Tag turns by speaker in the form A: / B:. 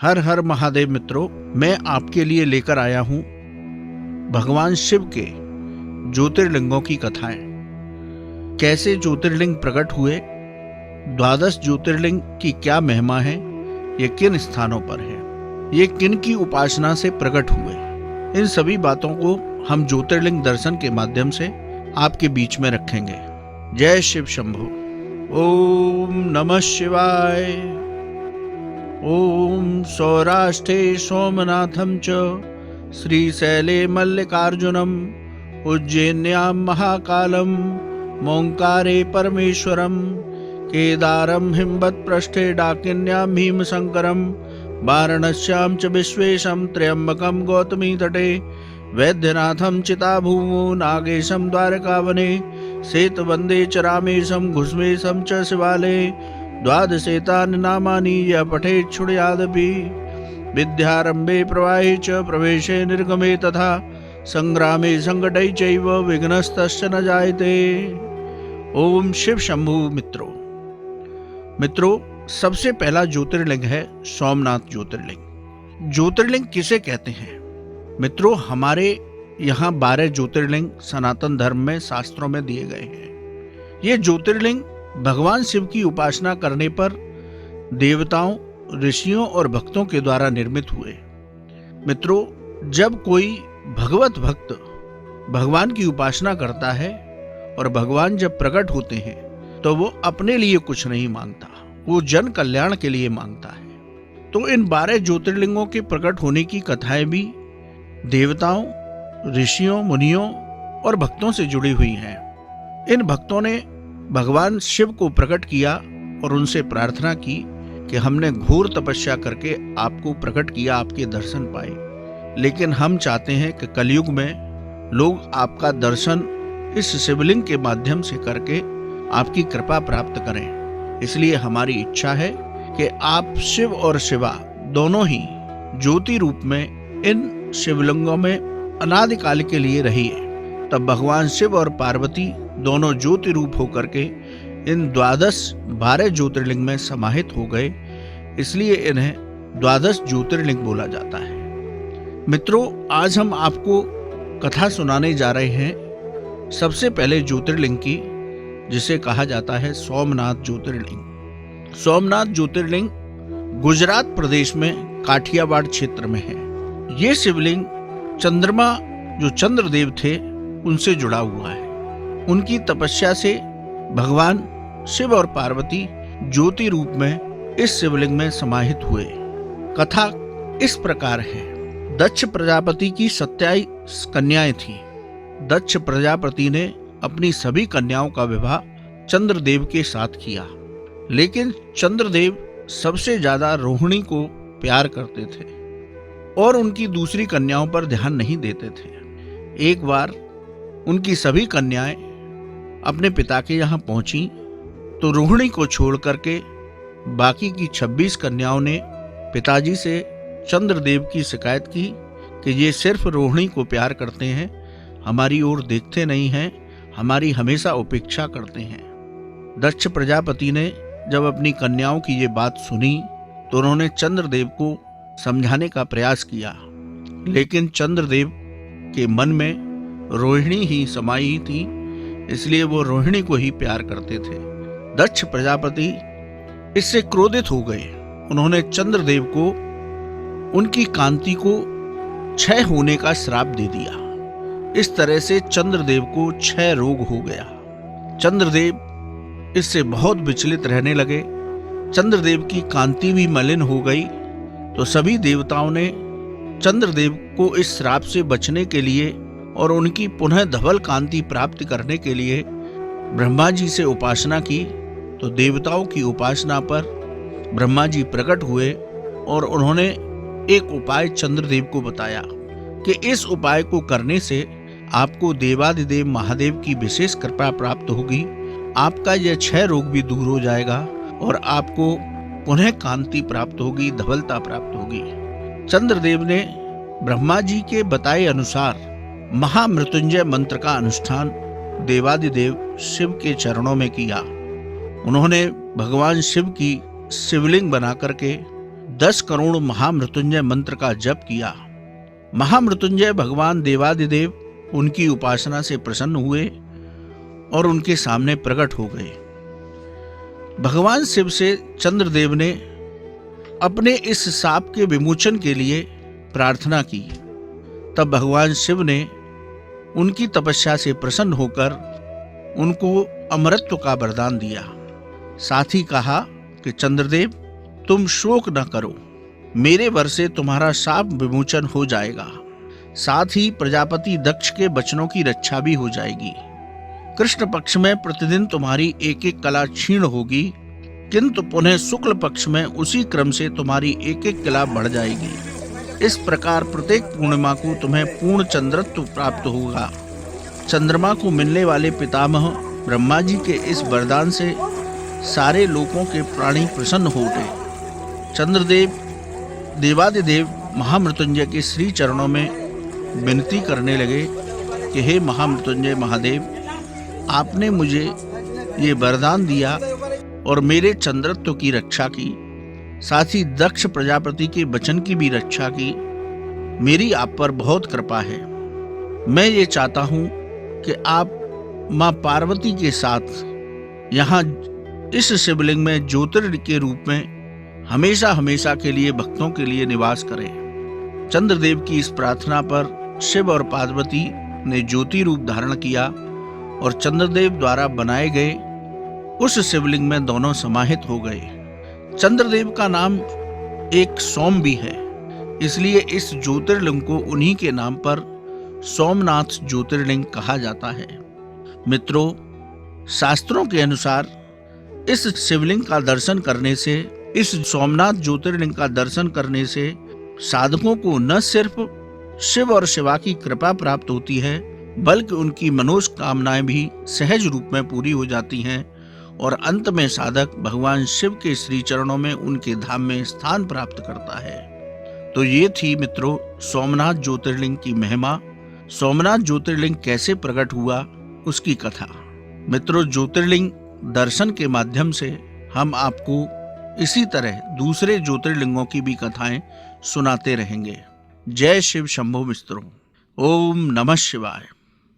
A: हर हर महादेव मित्रों, मैं आपके लिए लेकर आया हूं भगवान शिव के ज्योतिर्लिंगों की कथाएं। कैसे ज्योतिर्लिंग प्रकट हुए, 12 ज्योतिर्लिंग की क्या महिमा है, ये किन स्थानों पर है, ये किन की उपासना से प्रकट हुए, इन सभी बातों को हम ज्योतिर्लिंग दर्शन के माध्यम से आपके बीच में रखेंगे। जय शिव शंभो। ओम नमः शिवाय। ओम सौराष्ट्रे सोमनाथं च श्रीशैले मल्लिकार्जुनम उज्जैन्यां महाकालं मोंकारे परमेश्वरं केदारं हिमवत्पृष्ठे डाकिन्यां भीमशंकरं वाराणस्यां च विश्वेशं त्र्यंबकं गौतमी तटे वैद्यनाथं चिताभूमो नागेशं द्वारकावने सेतुवन्दे च रामेशं घुष्मेशं च शिवालये द्वादशेतानि नामानि यः पठेत् शृणुयादपि विद्यारम्भे प्रवाहे च प्रवेशे निर्गमे तथा संग्रामे संकटे चैव विघ्नस्तस्य न जायते। ओम शिव शंभु। मित्रों, सबसे पहला ज्योतिर्लिंग है सोमनाथ ज्योतिर्लिंग। ज्योतिर्लिंग किसे कहते हैं? मित्रों, हमारे यहाँ 12 ज्योतिर्लिंग सनातन धर्म में शास्त्रों में दिए गए हैं। ये ज्योतिर्लिंग भगवान शिव की उपासना करने पर देवताओं, ऋषियों और भक्तों के द्वारा निर्मित हुए। मित्रों, जब कोई भगवत भक्त भगवान की उपासना करता है और भगवान जब प्रकट होते हैं तो वो अपने लिए कुछ नहीं मांगता, वो जन कल्याण के लिए मांगता है। तो इन 12 ज्योतिर्लिंगों के प्रकट होने की कथाएं भी देवताओं, ऋषियों, मुनियों और भक्तों से जुड़ी हुई हैं। इन भक्तों ने भगवान शिव को प्रकट किया और उनसे प्रार्थना की कि हमने घोर तपस्या करके आपको प्रकट किया, आपके दर्शन पाए, लेकिन हम चाहते हैं कि कलयुग में लोग आपका दर्शन इस शिवलिंग के माध्यम से करके आपकी कृपा प्राप्त करें। इसलिए हमारी इच्छा है कि आप शिव और शिवा दोनों ही ज्योति रूप में इन शिवलिंगों में अनादिकाल के लिए रहिए। तब भगवान शिव और पार्वती दोनों ज्योति रूप होकर के इन 12 ज्योतिर्लिंग में समाहित हो गए, इसलिए इन्हें 12 ज्योतिर्लिंग बोला जाता है। मित्रों, आज हम आपको कथा सुनाने जा रहे हैं सबसे पहले ज्योतिर्लिंग की, जिसे कहा जाता है सोमनाथ ज्योतिर्लिंग। सोमनाथ ज्योतिर्लिंग गुजरात प्रदेश में काठियावाड़ क्षेत्र में है। ये शिवलिंग चंद्रमा, जो चंद्रदेव थे, उनसे जुड़ा हुआ है। उनकी तपस्या से भगवान शिव और पार्वती ज्योति रूप में इस शिवलिंग में समाहित हुए। कथा इस प्रकार है। दक्ष प्रजापति की 27 कन्याएं थीं। दक्ष प्रजापति ने अपनी सभी कन्याओं का विवाह चंद्रदेव के साथ किया, लेकिन चंद्रदेव सबसे ज्यादा रोहिणी को प्यार करते थे और उनकी दूसरी कन्याओं पर ध्यान नहीं देते थे। एक बार उनकी सभी कन्याएं अपने पिता के यहाँ पहुंची तो रोहिणी को छोड़ करके बाकी की 26 कन्याओं ने पिताजी से चंद्रदेव की शिकायत की कि ये सिर्फ रोहिणी को प्यार करते हैं, हमारी ओर देखते नहीं हैं, हमारी हमेशा उपेक्षा करते हैं। दक्ष प्रजापति ने जब अपनी कन्याओं की ये बात सुनी तो उन्होंने चंद्रदेव को समझाने का प्रयास किया, लेकिन चंद्रदेव के मन में रोहिणी ही समाई थी, इसलिए वो रोहिणी को ही प्यार करते थे। दक्ष प्रजापति इससे क्रोधित हो गए। उन्होंने चंद्रदेव को उनकी कांति को क्षय होने का श्राप दे दिया। इस तरह से चंद्रदेव को क्षय रोग हो गया। चंद्रदेव इससे बहुत विचलित रहने लगे। चंद्रदेव की कांति भी मलिन हो गई। तो सभी देवताओं ने चंद्रदेव को इस श्राप से बचने के लिए और उनकी पुनः धवल कांति प्राप्त करने के लिए ब्रह्मा जी से उपासना की। तो देवताओं की उपासना पर ब्रह्मा जी प्रकट हुए और उन्होंने एक उपाय चंद्रदेव को बताया कि इस उपाय को करने से आपको देवादिदेव महादेव की विशेष कृपा प्राप्त होगी, आपका यह क्षय रोग भी दूर हो जाएगा और आपको पुनः कांति प्राप्त होगी, धवलता प्राप्त होगी। चंद्रदेव ने ब्रह्मा जी के बताए अनुसार महामृत्युंजय मंत्र का अनुष्ठान देवादिदेव शिव के चरणों में किया। उन्होंने भगवान शिव की शिवलिंग बना करके 10 करोड़ महामृत्युंजय मंत्र का जप किया। महामृत्युंजय भगवान देवादिदेव उनकी उपासना से प्रसन्न हुए और उनके सामने प्रकट हो गए। भगवान शिव से चंद्रदेव ने अपने इस शाप के विमोचन के लिए प्रार्थना की। तब भगवान शिव ने उनकी तपस्या से प्रसन्न होकर उनको अमरत्व का वरदान दिया। साथ ही कहा कि चंद्रदेव, तुम शोक न करो, मेरे वर से तुम्हारा शाप विमोचन हो जाएगा। साथ ही प्रजापति दक्ष के वचनों की रक्षा भी हो जाएगी। कृष्ण पक्ष में प्रतिदिन तुम्हारी एक एक कला क्षीण होगी, किंतु पुनः शुक्ल पक्ष में उसी क्रम से तुम्हारी एक एक कला बढ़ जाएगी। इस प्रकार प्रत्येक पूर्णिमा को तुम्हें पूर्ण चंद्रत्व प्राप्त होगा। चंद्रमा को मिलने वाले पितामह ब्रह्मा जी के इस वरदान से सारे लोकों के प्राणी प्रसन्न हो उठे। चंद्रदेव देवादिदेव महामृत्युंजय के श्री चरणों में विनती करने लगे कि हे महामृत्युंजय महादेव, आपने मुझे ये वरदान दिया और मेरे चंद्रत्व की रक्षा की, साथ ही दक्ष प्रजापति के वचन की भी रक्षा की। मेरी आप पर बहुत कृपा है। मैं ये चाहता हूँ कि आप माँ पार्वती के साथ यहाँ इस शिवलिंग में ज्योतिर्लिंग के रूप में हमेशा हमेशा के लिए भक्तों के लिए निवास करें। चंद्रदेव की इस प्रार्थना पर शिव और पार्वती ने ज्योति रूप धारण किया और चंद्रदेव द्वारा बनाए गए उस शिवलिंग में दोनों समाहित हो गए। चंद्रदेव का नाम एक सोम भी है, इसलिए इस ज्योतिर्लिंग को उन्हीं के नाम पर सोमनाथ ज्योतिर्लिंग कहा जाता है। मित्रों, शास्त्रों के अनुसार इस शिवलिंग का दर्शन करने से, इस सोमनाथ ज्योतिर्लिंग का दर्शन करने से साधकों को न सिर्फ शिव और शिवा की कृपा प्राप्त होती है, बल्कि उनकी मनोकामनाएं भी सहज रूप में पूरी हो जाती हैं और अंत में साधक भगवान शिव के श्री चरणों में उनके धाम में स्थान प्राप्त करता है। तो ये थी मित्रों सोमनाथ ज्योतिर्लिंग की महिमा। सोमनाथ ज्योतिर्लिंग कैसे प्रकट हुआ उसकी कथा। मित्रों, ज्योतिर्लिंग दर्शन के माध्यम से हम आपको इसी तरह दूसरे ज्योतिर्लिंगों की भी कथाएं सुनाते रहेंगे। जय शिव शंभो मित्रों। ओम नमः शिवाय।